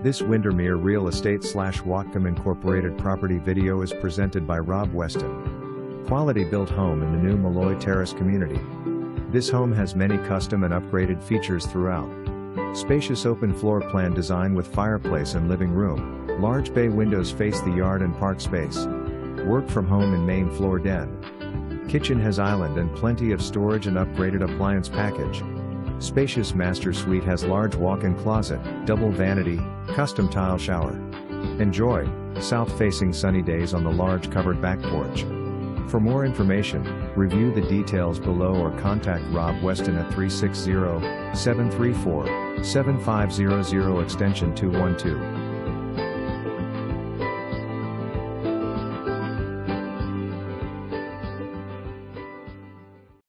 This Windermere Real Estate / Whatcom Incorporated property video is presented by Weston. Quality built home in the new Malloy Terrace community. This home has many custom and upgraded features throughout. Spacious open floor plan design with fireplace and living room. Large bay windows face the yard and park space. Work from home in main floor den. Kitchen has island and plenty of storage and upgraded appliance package. Spacious master suite has large walk-in closet, double vanity, custom tile shower. Enjoy south-facing sunny days on the large covered back porch. For more information, review the details below or contact Rob Weston at 360-734-7500 extension 212.